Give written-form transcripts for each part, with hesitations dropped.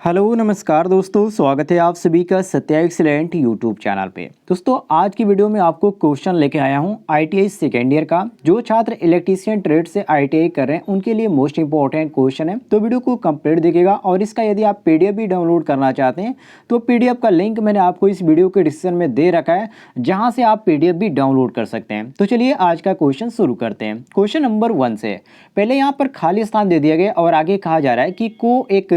Hello नमस्कार दोस्तों, स्वागत है आप सभी का सत्या एक्सीलेंट यूट्यूब चैनल पे। दोस्तों आज की वीडियो में आपको क्वेश्चन लेके आया हूँ आईटीआई सेकेंड ईयर का। जो छात्र इलेक्ट्रीशियन ट्रेड से आईटीआई कर रहे हैं उनके लिए मोस्ट इंपॉर्टेंट क्वेश्चन है, तो वीडियो को कंप्लीट देखिएगा। और इसका यदि आप पीडीएफ भी डाउनलोड करना चाहते हैं तो पीडीएफ का लिंक मैंने आपको इस वीडियो के डिस्क्रिप्शन में दे रखा है, जहाँ से आप पीडीएफ भी डाउनलोड कर सकते हैं। तो चलिए आज का क्वेश्चन शुरू करते हैं। क्वेश्चन नंबर 1 से पहले यहाँ पर खाली स्थान दे दिया गया और आगे कहा जा रहा है कि को एक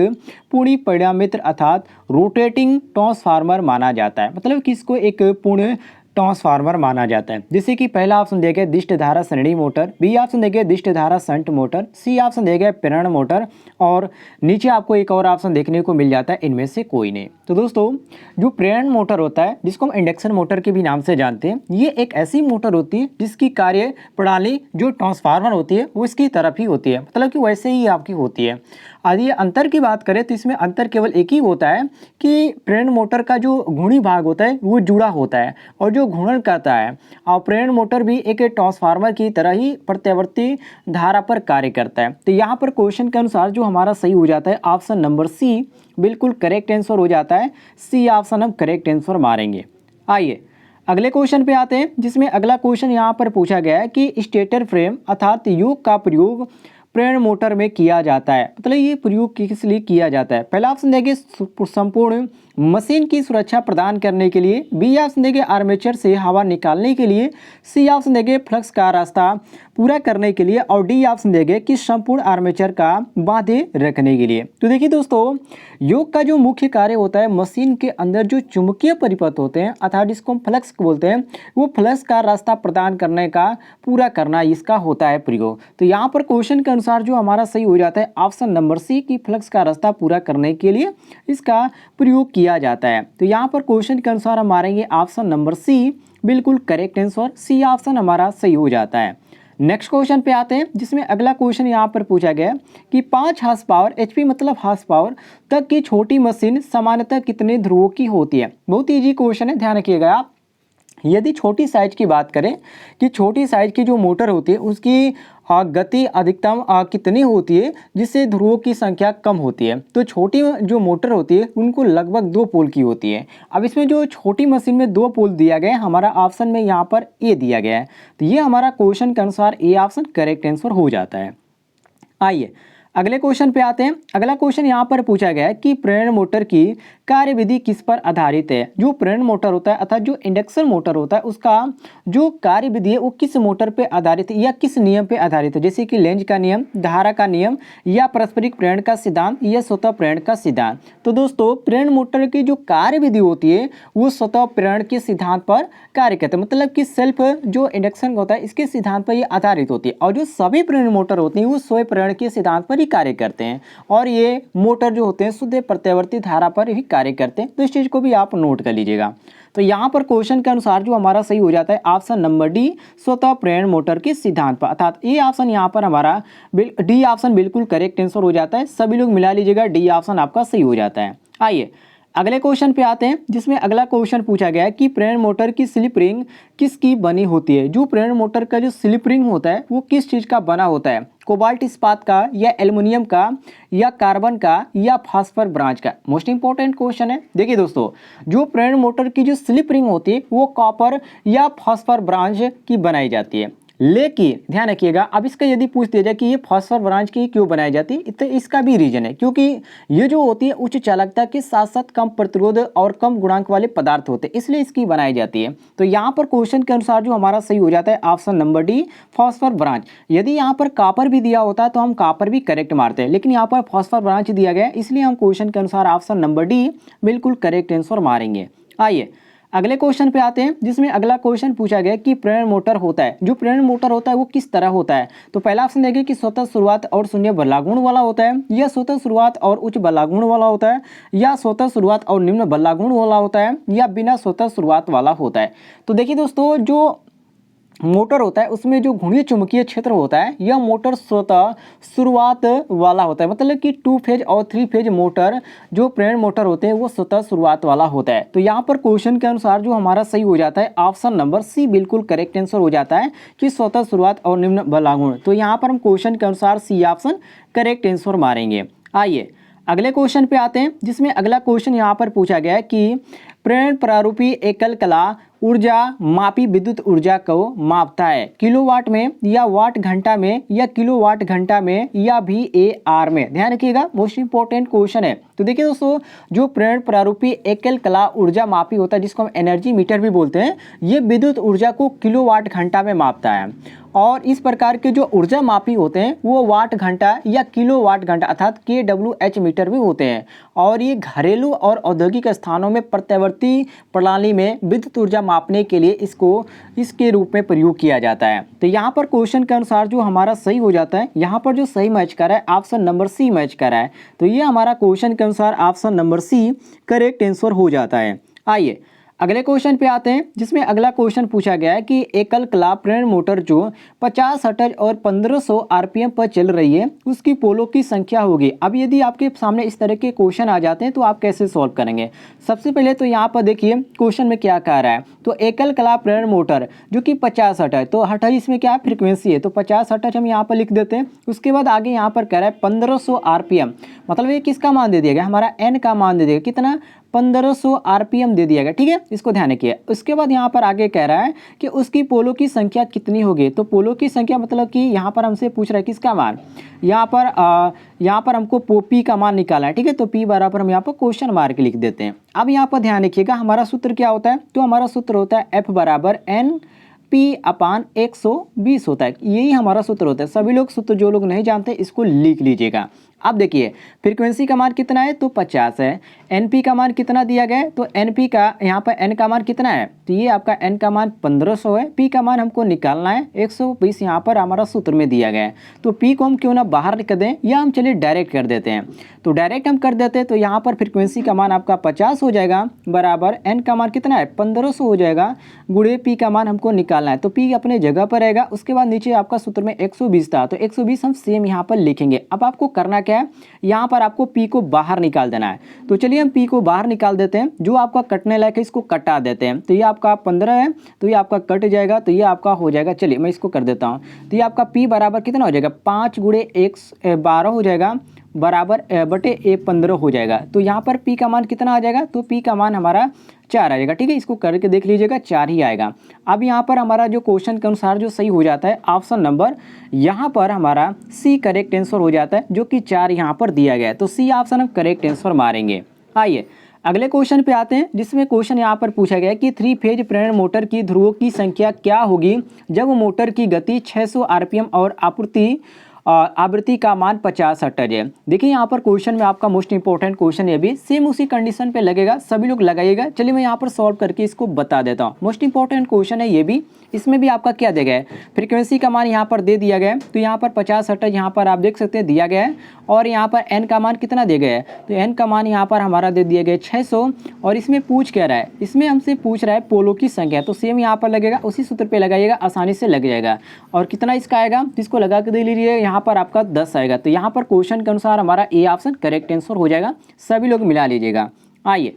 पूर्ण परिणामित्र अर्थात रोटेटिंग ट्रांसफार्मर माना जाता है। मतलब किसको एक पूर्ण ट्रांसफार्मर माना जाता है। जैसे कि पहला ऑप्शन दिया गया दिष्ट धारा श्रेणी मोटर, बी ऑप्शन दिया गया दिष्ट धारा शंट मोटर, सी ऑप्शन दिया गया प्रेरण मोटर, और नीचे आपको एक और ऑप्शन देखने को मिल जाता है इनमें से कोई नहीं। तो दोस्तों जो प्रेरण मोटर होता है, जिसको हम इंडक्शन मोटर के भी नाम से जानते हैं, ये एक ऐसी मोटर होती है जिसकी कार्य प्रणाली जो ट्रांसफार्मर होती है वो इसकी तरफ ही होती है, मतलब कि वैसे ही आपकी होती है। यदि अंतर की बात करें तो इसमें अंतर केवल एक ही होता है कि प्रेरण मोटर का जो घूर्णी भाग होता है वो जुड़ा होता है और जो घूर्णन करता है, और प्रेरण मोटर भी एक ट्रांसफार्मर की तरह ही प्रत्यावर्ती धारा पर कार्य करता है। तो यहाँ पर क्वेश्चन के अनुसार जो हमारा सही हो जाता है ऑप्शन नंबर सी बिल्कुल करेक्ट आंसर हो जाता है। सी ऑप्शन हम करेक्ट आंसर मारेंगे। आइए अगले क्वेश्चन पे आते हैं, जिसमें अगला क्वेश्चन यहाँ पर पूछा गया है कि स्टेटर फ्रेम अर्थात योक का प्रयोग प्रेरण मोटर में किया जाता है। मतलब ये प्रयोग किस लिए किया जाता है। पहला ऑप्शन देंगे संपूर्ण मशीन की सुरक्षा प्रदान करने के लिए, बी ऑप्शन देंगे आर्मेचर से हवा निकालने के लिए, सी ऑप्शन देंगे फ्लक्स का रास्ता पूरा करने के लिए, और डी ऑप्शन देंगे कि संपूर्ण आर्मेचर का बांधे रखने के लिए। तो देखिए दोस्तों, योग का जो मुख्य कार्य होता है मशीन के अंदर जो चुंबकीय परिपथ होते हैं अर्थात जिसको हम फ्लक्स बोलते हैं, वो फ्लक्स का रास्ता प्रदान करने का पूरा करना इसका होता है प्रयोग। तो यहाँ पर क्वेश्चन के अनुसार जो हमारा सही हो जाता है ऑप्शन नंबर सी की फ्लक्स का रास्ता पूरा करने के लिए इसका प्रयोग किया जाता है। तो यहाँ पर क्वेश्चन के अनुसार हम मारेंगे ऑप्शन नंबर सी बिल्कुल करेक्ट आंसर। सी ऑप्शन हमारा सही हो जाता है। नेक्स्ट क्वेश्चन पे आते हैं, जिसमें अगला क्वेश्चन यहाँ पर पूछा गया कि 5 हार्स पावर एचपी मतलब हार्स पावर तक की छोटी मशीन सामान्यतः कितने ध्रुवों की होती है। बहुत इजी क्वेश्चन है, ध्यान रखिएगा आप। यदि छोटी साइज की बात करें कि छोटी साइज की जो मोटर होती है उसकी गति अधिकतम कितनी होती है जिससे ध्रुवों की संख्या कम होती है, तो छोटी जो मोटर होती है उनको लगभग 2 पोल की होती है। अब इसमें जो छोटी मशीन में 2 पोल दिया गया है, हमारा ऑप्शन में यहाँ पर ए दिया गया है, तो ये हमारा क्वेश्चन के अनुसार ए ऑप्शन करेक्ट आंसर हो जाता है। आइए अगले क्वेश्चन पे आते हैं। अगला क्वेश्चन यहाँ पर पूछा गया है कि प्रेरण मोटर की कार्यविधि किस पर आधारित है। जो प्रेरण मोटर होता है अर्थात जो इंडक्शन मोटर होता है उसका जो कार्यविधि है वो किस मोटर पे आधारित है या किस नियम पे आधारित है। जैसे कि लेंज का नियम, धारा का नियम, या पारस्परिक प्रेरण का सिद्धांत, या स्वतः प्रेरण का सिद्धांत। तो दोस्तों प्रेरण मोटर की जो कार्यविधि होती है वो स्वतः प्रेरण के सिद्धांत पर कार्य करते हैं, मतलब कि सेल्फ जो इंडक्शन होता है इसके सिद्धांत पर ये आधारित होती है। और जो सभी प्रेरण मोटर होती है वो स्वयं प्रेरण के सिद्धांत पर ही कार्य करते हैं, और ये मोटर जो होते हैं शुद्ध प्रत्यावर्ती धारा पर ही कार्य करते हैं। तो इस चीज को भी आप नोट कर लीजिएगा। तो यहाँ पर क्वेश्चन के अनुसार जो हमारा सही हो जाता है ऑप्शन नंबर डी स्वतः प्रेरण मोटर के सिद्धांत पर, अर्थात ये ऑप्शन यहाँ पर हमारा डी ऑप्शन बिल्कुल करेक्ट आंसर हो जाता है। सभी लोग मिला लीजिएगा, डी ऑप्शन आपका सही हो जाता है। आइए अगले क्वेश्चन पे आते हैं, जिसमें अगला क्वेश्चन पूछा गया है कि प्रेरण मोटर की स्लिप रिंग किसकी बनी होती है। जो प्रेरण मोटर का जो स्लिप रिंग होता है वो किस चीज का बना होता है। कोबाल्ट इस्पात का, या एल्युमिनियम का, या कार्बन का, या फास्फर ब्रांच का। मोस्ट इंपॉर्टेंट क्वेश्चन है। देखिए दोस्तों, जो प्रेरण मोटर की जो स्लिप रिंग होती है वो कॉपर या फास्फर ब्रांच की बनाई जाती है। लेकिन ध्यान रखिएगा, अब इसका यदि पूछ दिया जाए कि ये फास्फर ब्रांच की क्यों बनाई जाती है, तो इसका भी रीजन है, क्योंकि ये जो होती है उच्च चालकता के साथ साथ कम प्रतिरोध और कम गुणांक वाले पदार्थ होते हैं, इसलिए इसकी बनाई जाती है। तो यहाँ पर क्वेश्चन के अनुसार जो हमारा सही हो जाता है option number D phosphor branch. यदि यहाँ पर कॉपर भी दिया होता है तो हम कॉपर भी करेक्ट मारते हैं, लेकिन यहाँ पर फास्फर ब्रांच दिया गया है, इसलिए हम क्वेश्चन के अनुसार ऑप्शन नंबर डी बिल्कुल करेक्ट आंसर मारेंगे। आइए अगले क्वेश्चन पे आते हैं, जिसमें अगला क्वेश्चन पूछा गया कि प्रेरण मोटर होता है, जो प्रेरण मोटर होता है वो किस तरह होता है। तो पहला ऑप्शन देंगे कि स्वतः शुरुआत और शून्य बदलागुण वाला होता है, या स्वतः शुरुआत और उच्च बदलागुण वाला होता है, या स्वतः शुरुआत और निम्न बदलागुण वाला होता है, या बिना स्वतः शुरुआत वाला होता है। तो देखिए दोस्तों, जो मोटर होता है उसमें जो घूर्णी चुंबकीय क्षेत्र होता है यह मोटर स्वतः शुरुआत वाला होता है, मतलब कि 2 फेज और 3 फेज मोटर जो प्रेरण मोटर होते हैं वो स्वतः शुरुआत वाला होता है। तो यहाँ पर क्वेश्चन के अनुसार जो हमारा सही हो जाता है ऑप्शन नंबर सी बिल्कुल करेक्ट आंसर हो जाता है कि स्वतः शुरुआत और निम्न बदलागुण। तो यहाँ पर हम क्वेश्चन के अनुसार सी ऑप्शन करेक्ट आंसर मारेंगे। आइए अगले क्वेश्चन पे आते हैं, जिसमें अगला क्वेश्चन यहाँ पर पूछा गया है कि प्रेरण प्रारूपी एकल कला ऊर्जा मापी विद्युत ऊर्जा को मापता है किलोवाट में या वाट घंटा में या किलोवाट घंटा में या VAR में। ध्यान रखिएगा, मोस्ट इंपॉर्टेंट क्वेश्चन है। तो देखिए दोस्तों, जो प्रेरण प्रारूपी एकल कला ऊर्जा मापी होता है, जिसको हम एनर्जी मीटर भी बोलते हैं, ये विद्युत ऊर्जा को किलोवाट घंटा में मापता है। और इस प्रकार के जो ऊर्जा मापी होते हैं वो वाट घंटा या किलोवाट घंटा अर्थात kWh मीटर भी होते हैं। और ये घरेलू और औद्योगिक स्थानों में प्रत्यावर्ती प्रणाली में विद्युत ऊर्जा मापने के लिए इसके रूप में प्रयोग किया जाता है। तो यहाँ पर क्वेश्चन के अनुसार जो हमारा सही हो जाता है, यहाँ पर जो सही मैच कर रहा है ऑप्शन नंबर सी मैच कर रहा है। तो ये हमारा क्वेश्चन के अनुसार option number C correct answer हो जाता है। आइए अगले क्वेश्चन पे आते हैं, जिसमें अगला क्वेश्चन पूछा गया है कि एकल कला प्रेरण मोटर जो 50 हर्ट्ज और 1500 RPM पर चल रही है, उसकी पोलों की संख्या होगी। अब यदि आपके सामने इस तरह के क्वेश्चन आ जाते हैं तो आप कैसे सॉल्व करेंगे? सबसे पहले तो यहाँ पर देखिए क्वेश्चन में क्या कह रहा है। तो एकल कला प्रेरण मोटर जो कि 50 हर्ट्ज, तो हर्ट्ज इसमें क्या फ्रिक्वेंसी है, तो 50 हर्ट्ज हम यहाँ पर लिख देते हैं। उसके बाद आगे यहाँ पर कह रहा है 1500 RPM, मतलब ये किसका मान दे दिया गया, हमारा n का मान दे दिया गया, कितना 1500 RPM दे दिया गया। ठीक है, इसको ध्यान रखिए। उसके बाद यहाँ पर आगे कह रहा है कि उसकी पोलों की संख्या कितनी होगी। तो पोलों की संख्या मतलब कि यहाँ पर हमसे पूछ रहा है किसका मान, यहाँ पर हमको P का मान निकालना है। ठीक है, तो P बराबर हम यहाँ पर क्वेश्चन मार्क लिख देते हैं। अब यहाँ पर ध्यान रखिएगा, हमारा सूत्र क्या होता है, तो हमारा सूत्र होता है F बराबर NP/120 होता है। यही हमारा सूत्र होता है। सभी लोग सूत्र, जो लोग नहीं जानते इसको लिख लीजिएगा। अब देखिए फ्रीक्वेंसी का मान कितना है, तो 50 है। NP का मान कितना दिया गया है, तो NP का यहाँ पर N का मान कितना है, तो ये आपका N का मान 1500 है। P का मान हमको निकालना है 120, यहाँ पर हमारा सूत्र में दिया गया है। तो P को हम क्यों ना बाहर कर दें, या हम चलिए डायरेक्ट कर देते हैं। तो डायरेक्ट हम कर देते हैं, तो यहाँ पर फ्रीक्वेंसी का मान आपका 50 हो जाएगा बराबर N का मान कितना है 1500 हो जाएगा, गुणे P का मान हमको निकालना है। तो P अपने जगह पर रहेगा। उसके बाद नीचे आपका सूत्र में 120 था, तो 120 हम सेम यहाँ पर लिखेंगे। अब आपको करना क्या है, यहाँ पर आपको P को बाहर निकाल देना है। तो चलिए हम P को बाहर निकाल देते हैं। जो आपका कटने लायक है इसको कटा देते हैं। तो ये आपका 15 है, तो ये आपका कट जाएगा, तो ये आपका हो जाएगा, चलिए मैं इसको कर देता हूँ। तो ये आपका P बराबर कितना हो जाएगा, 5 गुणे 1 12 हो जाएगा बराबर बटे 15 हो जाएगा। तो यहाँ पर P का मान कितना आ जाएगा, तो P का मान हमारा 4 आ जाएगा। ठीक है, इसको करके देख लीजिएगा, 4 ही आएगा। अब यहाँ पर हमारा जो क्वेश्चन के अनुसार जो सही हो जाता है ऑप्शन नंबर, यहाँ पर हमारा C करेक्ट आंसर हो जाता है, जो कि 4 यहाँ पर दिया गया है। तो C ऑप्शन हम करेक्ट आंसर मारेंगे। आइए अगले क्वेश्चन पे आते हैं, जिसमें क्वेश्चन यहाँ पर पूछा गया है कि 3 फेज प्रेरण मोटर की ध्रुवों की संख्या क्या होगी जब मोटर की गति 600 RPM और आवृत्ति का मान 50 हर्ट्ज है। देखिए यहाँ पर क्वेश्चन में आपका मोस्ट इंपॉर्टेंट क्वेश्चन है, भी सेम उसी कंडीशन पे लगेगा, सभी लोग लगाइएगा। चलिए मैं यहाँ पर सॉल्व करके इसको बता देता हूँ। मोस्ट इंपॉर्टेंट क्वेश्चन है ये भी। इसमें भी आपका क्या दिया गया है, फ्रीक्वेंसी का मान यहाँ पर दे दिया गया है। तो यहाँ पर 50 हर्ट्ज यहाँ पर आप देख सकते हैं दिया गया है। और यहाँ पर n का मान कितना दिया गया है, तो n का मान यहाँ पर हमारा दे दिया गया है 600। और इसमें पूछ क्या रहा है, इसमें हमसे पूछ रहा है पोलो की संख्या। तो सेम यहाँ पर लगेगा, उसी सूत्र पे लगाइएगा, आसानी से लग जाएगा। और कितना इसका आएगा, इसको लगा के दे लीजिए, यहाँ पर आपका 10 आएगा। तो यहाँ पर क्वेश्चन के अनुसार हमारा ए ऑप्शन करेक्ट आंसर हो जाएगा। सभी लोग मिला लीजिएगा। आइए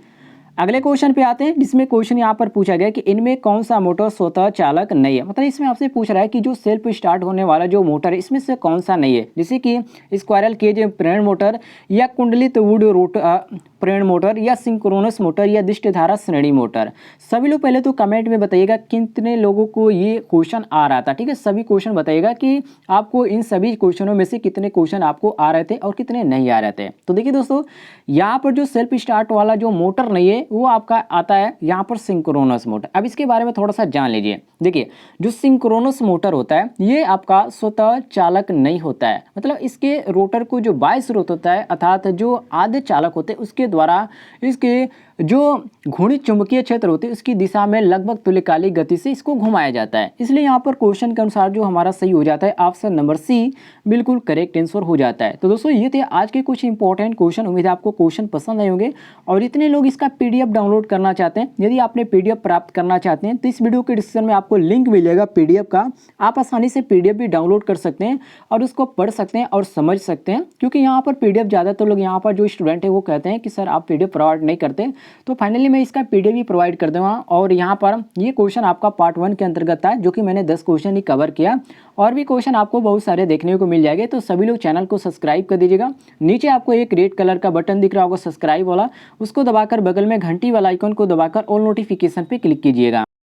अगले क्वेश्चन पे आते हैं, जिसमें क्वेश्चन यहाँ पर पूछा गया कि इनमें कौन सा मोटर स्वतः चालक नहीं है। मतलब इसमें आपसे पूछ रहा है कि जो सेल्फ स्टार्ट होने वाला जो मोटर है इसमें से कौन सा नहीं है, जैसे कि स्क्वायरल केज प्रेरण मोटर या कुंडलित वुड रोटर प्रेरण मोटर या सिंक्रोनस मोटर या दिष्टधारा श्रेणी मोटर। सभी लोग पहले तो कमेंट में बताइएगा कितने लोगों को ये क्वेश्चन आ रहा था। ठीक है, सभी क्वेश्चन बताइएगा कि आपको इन सभी क्वेश्चनों में से कितने क्वेश्चन आपको आ रहे थे और कितने नहीं आ रहे थे। तो देखिए दोस्तों, यहाँ पर जो सेल्फ स्टार्ट वाला जो मोटर नहीं है वो आपका आता है यहाँ पर सिंक्रोनस मोटर। अब इसके बारे में थोड़ा सा जान लीजिए। देखिए जो सिंक्रोनस मोटर होता है ये आपका स्वतः चालक नहीं होता है। मतलब इसके रोटर को जो बाह्य स्रोत होता है अर्थात जो आद्य चालक होते हैं उसके द्वारा इसके जो घूर्णित चुंबकीय क्षेत्र होते हैं उसकी दिशा में लगभग तुल्यकालिक गति से इसको घुमाया जाता है। इसलिए यहाँ पर क्वेश्चन के अनुसार जो हमारा सही हो जाता है ऑप्शन नंबर सी बिल्कुल करेक्ट आंसर हो जाता है। तो दोस्तों ये थे आज के कुछ इंपॉर्टेंट क्वेश्चन। उम्मीद है आपको क्वेश्चन पसंद आए होंगे। और इतने लोग इसका पीडीएफ डाउनलोड करना चाहते हैं, यदि आपने पीडीएफ प्राप्त करना चाहते हैं तो इस वीडियो के डिस्क्रिप्शन में आपको लिंक मिलेगा पीडीएफ का। आप आसानी से पीडीएफ भी डाउनलोड कर सकते हैं और उसको पढ़ सकते हैं और समझ सकते हैं। क्योंकि यहाँ पर पीडीएफ ज़्यादातर लोग यहाँ पर जो स्टूडेंट है वो कहते हैं कि सर आप पीडीएफ प्रोवाइड नहीं करते, तो फाइनली मैं इसका PDF भी प्रोवाइड कर दूँगा। और यहाँ पर ये क्वेश्चन आपका पार्ट 1 के अंतर्गत था, जो कि मैंने 10 क्वेश्चन ही कवर किया। और भी क्वेश्चन आपको बहुत सारे देखने को मिल जाएंगे, तो सभी लोग चैनल को सब्सक्राइब कर दीजिएगा। नीचे आपको एक रेड कलर का बटन दिख रहा होगा सब्सक्राइब वाला, उसको दबाकर बगल में घंटी वाला आइकन को दबाकर ऑल नोटिफिकेशन पे क्लिक कीजिएगा।